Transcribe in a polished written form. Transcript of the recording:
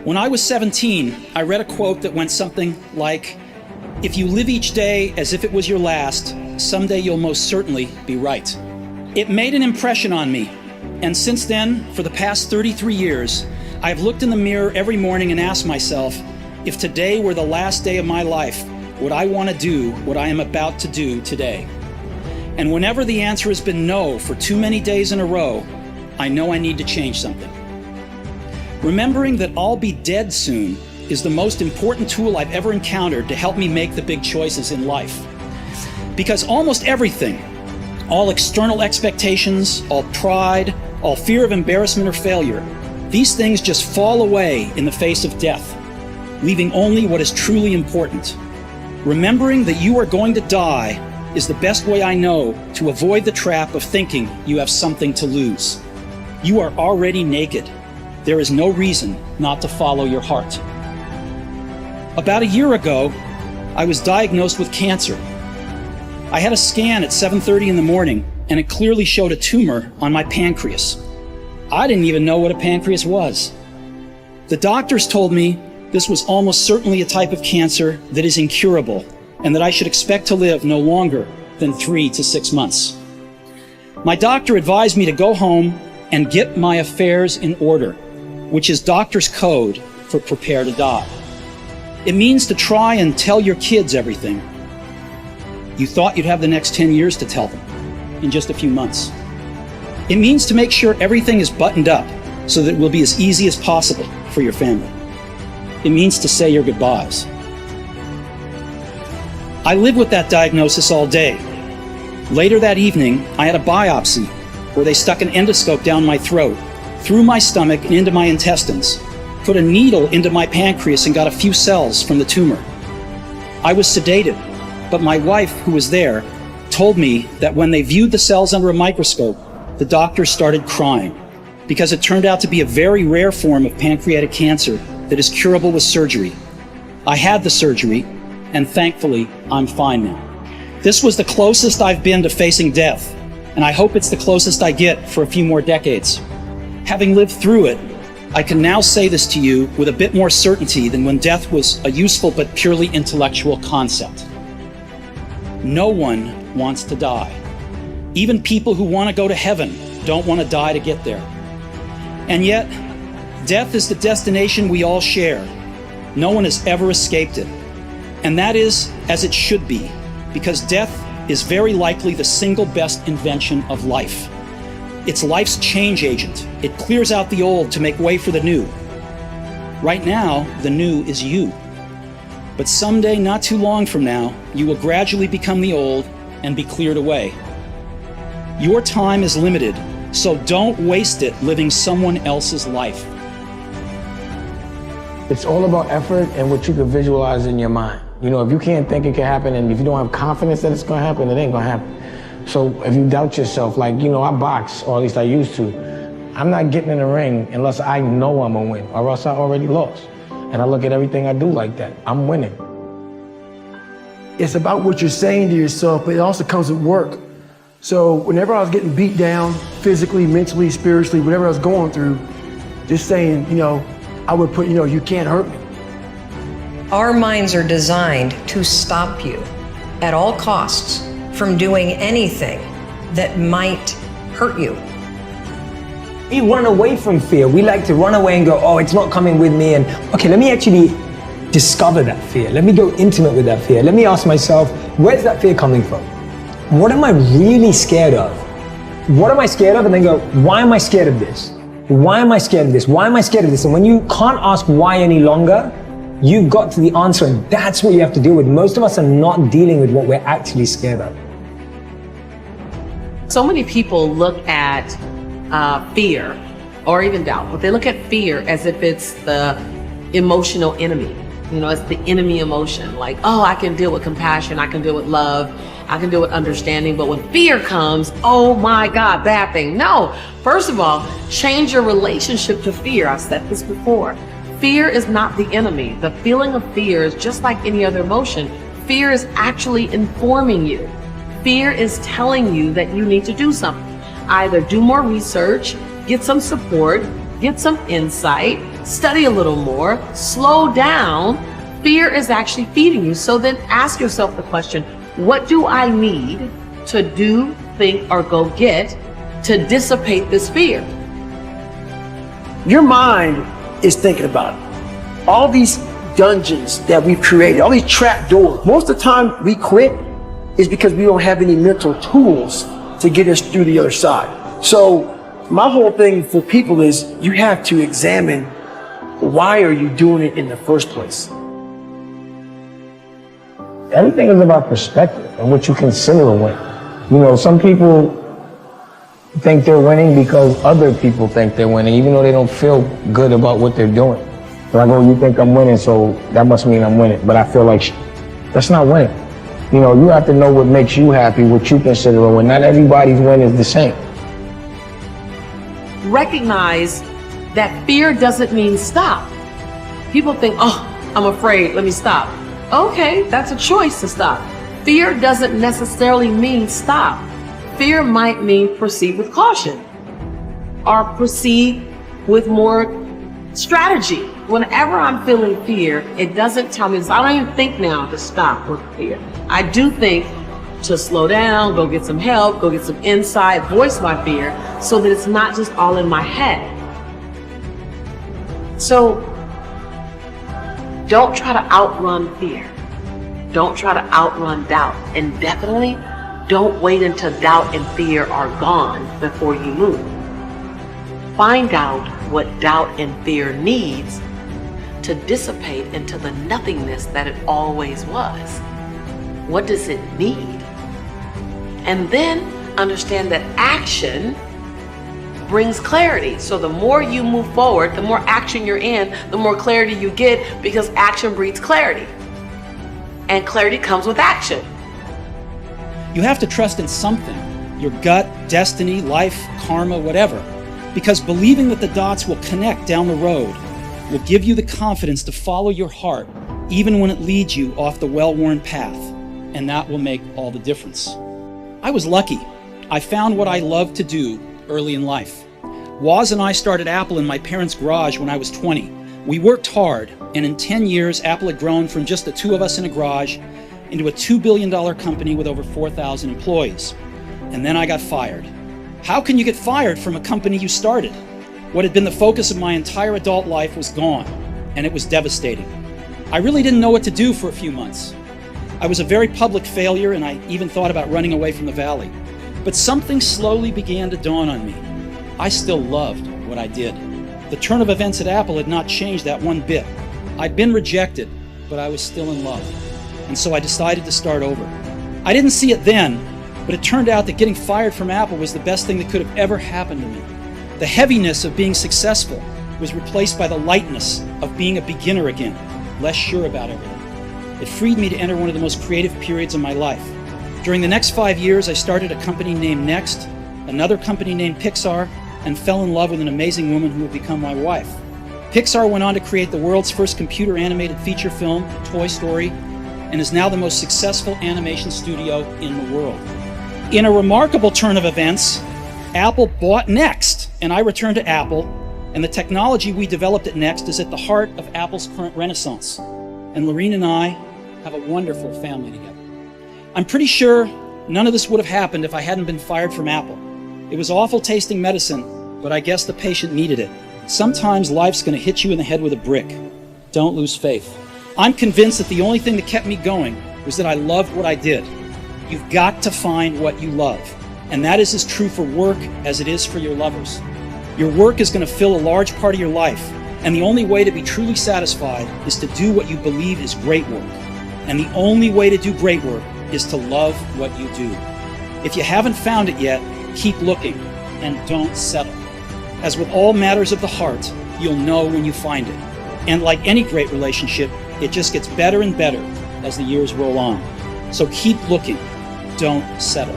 When I was 17, I read a quote that went something like, "If you live each day as if it was your last, someday you'll most certainly be right." It made an impression on me, and since then, for the past 33 years, I've looked in the mirror every morning and asked myself, if today were the last day of my life, would I want to do what I am about to do today? And whenever the answer has been no for too many days in a row, I know I need to change something. Remembering that I'll be dead soon is the most important tool I've ever encountered to help me make the big choices in life. Because almost everything, all external expectations, all pride, all fear of embarrassment or failure, these things just fall away in the face of death, leaving only what is truly important. Remembering that you are going to die is the best way I know to avoid the trap of thinking you have something to lose. You are already naked. There is no reason not to follow your heart. About a year ago, I was diagnosed with cancer. I had a scan at 7:30 in the morning, and it clearly showed a tumor on my pancreas. I didn't even know what a pancreas was. The doctors told me this was almost certainly a type of cancer that is incurable, and that I should expect to live no longer than 3 to 6 months. My doctor advised me to go home and get my affairs in order, which is doctor's code for prepare to die. It means to try and tell your kids everything. You thought you'd have the next 10 years to tell them in just a few months. It means to make sure everything is buttoned up so that it will be as easy as possible for your family. It means to say your goodbyes. I lived with that diagnosis all day. Later that evening, I had a biopsy where they stuck an endoscope down my throat, through my stomach and into my intestines, put a needle into my pancreas and got a few cells from the tumor. I was sedated, but my wife, who was there, told me that when they viewed the cells under a microscope, the doctors started crying because it turned out to be a very rare form of pancreatic cancer that is curable with surgery. I had the surgery, and thankfully, I'm fine now. This was the closest I've been to facing death, and I hope it's the closest I get for a few more decades. Having lived through it, I can now say this to you with a bit more certainty than when death was a useful but purely intellectual concept. No one wants to die. Even people who want to go to heaven don't want to die to get there. And yet, death is the destination we all share. No one has ever escaped it. And that is as it should be, because death is very likely the single best invention of life. It's life's change agent. It clears out the old to make way for the new. Right now, the new is you. But someday, not too long from now, you will gradually become the old and be cleared away. Your time is limited, so don't waste it living someone else's life. It's all about effort and what you can visualize in your mind. You know, if you can't think it can happen, and if you don't have confidence that it's gonna happen, it ain't gonna happen. So if you doubt yourself, like, you know, I box, or at least I used to. I'm not getting in the ring unless I know I'm gonna win, or else I already lost. And I look at everything I do like that. I'm winning. It's about what you're saying to yourself, but it also comes with work. So whenever I was getting beat down, physically, mentally, spiritually, whatever I was going through, just saying, you know, I would put, you know, you can't hurt me. Our minds are designed to stop you at all costs from doing anything that might hurt you. We run away from fear. We like to run away and go, oh, it's not coming with me. And okay, let me actually discover that fear. Let me go intimate with that fear. Let me ask myself, where's that fear coming from? What am I really scared of? What am I scared of? And then go, why am I scared of this? Why am I scared of this? Why am I scared of this? And when you can't ask why any longer, you've got to the answer, and that's what you have to deal with. Most of us are not dealing with what we're actually scared of. So many people look at fear or even doubt, but they look at fear as if it's the emotional enemy. You know, it's the enemy emotion. Like, oh, I can deal with compassion, I can deal with love, I can deal with understanding. But when fear comes, oh my God, bad thing. No, first of all, change your relationship to fear. I've said this before. Fear is not the enemy. The feeling of fear is just like any other emotion. Fear is actually informing you. Fear is telling you that you need to do something. Either do more research, get some support, get some insight, study a little more, slow down, fear is actually feeding you. So then ask yourself the question, what do I need to do, think, or go get to dissipate this fear? Your mind is thinking about it. All these dungeons that we've created, all these trap doors, most of the time we quit is because we don't have any mental tools to get us through the other side. So my whole thing for people is you have to examine, why are you doing it in the first place? Everything is about perspective and what you consider a win. You know, some people think they're winning because other people think they're winning, even though they don't feel good about what they're doing. They're like, oh, you think I'm winning, so that must mean I'm winning. But I feel like that's not winning. You know, you have to know what makes you happy, what you consider a win. Not everybody's win is the same. Recognize that fear doesn't mean stop. People think, oh, I'm afraid, let me stop. Okay, that's a choice to stop. Fear doesn't necessarily mean stop. Fear might mean proceed with caution or proceed with more strategy. Whenever I'm feeling fear, it doesn't tell me this. I don't even think now to stop with fear. I do think to slow down, go get some help, go get some insight, voice my fear so that it's not just all in my head. So don't try to outrun fear. Don't try to outrun doubt. And definitely don't wait until doubt and fear are gone before you move. Find out what doubt and fear needs to dissipate into the nothingness that it always was. What does it need? And then understand that action brings clarity. So the more you move forward, the more action you're in, the more clarity you get, because action breeds clarity. And clarity comes with action. You have to trust in something, your gut, destiny, life, karma, whatever, because believing that the dots will connect down the road will give you the confidence to follow your heart, even when it leads you off the well-worn path, and that will make all the difference. I was lucky. I found what I loved to do early in life. Woz and I started Apple in my parents' garage when I was 20. We worked hard, and in 10 years, Apple had grown from just the two of us in a garage into a $2 billion company with over 4,000 employees. And then I got fired. How can you get fired from a company you started? What had been the focus of my entire adult life was gone, and it was devastating. I really didn't know what to do for a few months. I was a very public failure, and I even thought about running away from the valley. But something slowly began to dawn on me. I still loved what I did. The turn of events at Apple had not changed that one bit. I'd been rejected, but I was still in love. And so I decided to start over. I didn't see it then, but it turned out that getting fired from Apple was the best thing that could have ever happened to me. The heaviness of being successful was replaced by the lightness of being a beginner again, less sure about everything. It freed me to enter one of the most creative periods of my life. During the next 5 years, I started a company named Next, another company named Pixar, and fell in love with an amazing woman who would become my wife. Pixar went on to create the world's first computer animated feature film, Toy Story, and is now the most successful animation studio in the world. In a remarkable turn of events, Apple bought Next, and I returned to Apple, and the technology we developed at Next is at the heart of Apple's current renaissance. And Lorene and I have a wonderful family together. I'm pretty sure none of this would have happened if I hadn't been fired from Apple. It was awful tasting medicine, but I guess the patient needed it. Sometimes life's going to hit you in the head with a brick. Don't lose faith. I'm convinced that the only thing that kept me going was that I loved what I did. You've got to find what you love. And that is as true for work as it is for your lovers. Your work is going to fill a large part of your life, and the only way to be truly satisfied is to do what you believe is great work. And the only way to do great work is to love what you do. If you haven't found it yet, keep looking and don't settle. As with all matters of the heart, you'll know when you find it. And like any great relationship, it just gets better and better as the years roll on. So keep looking, don't settle.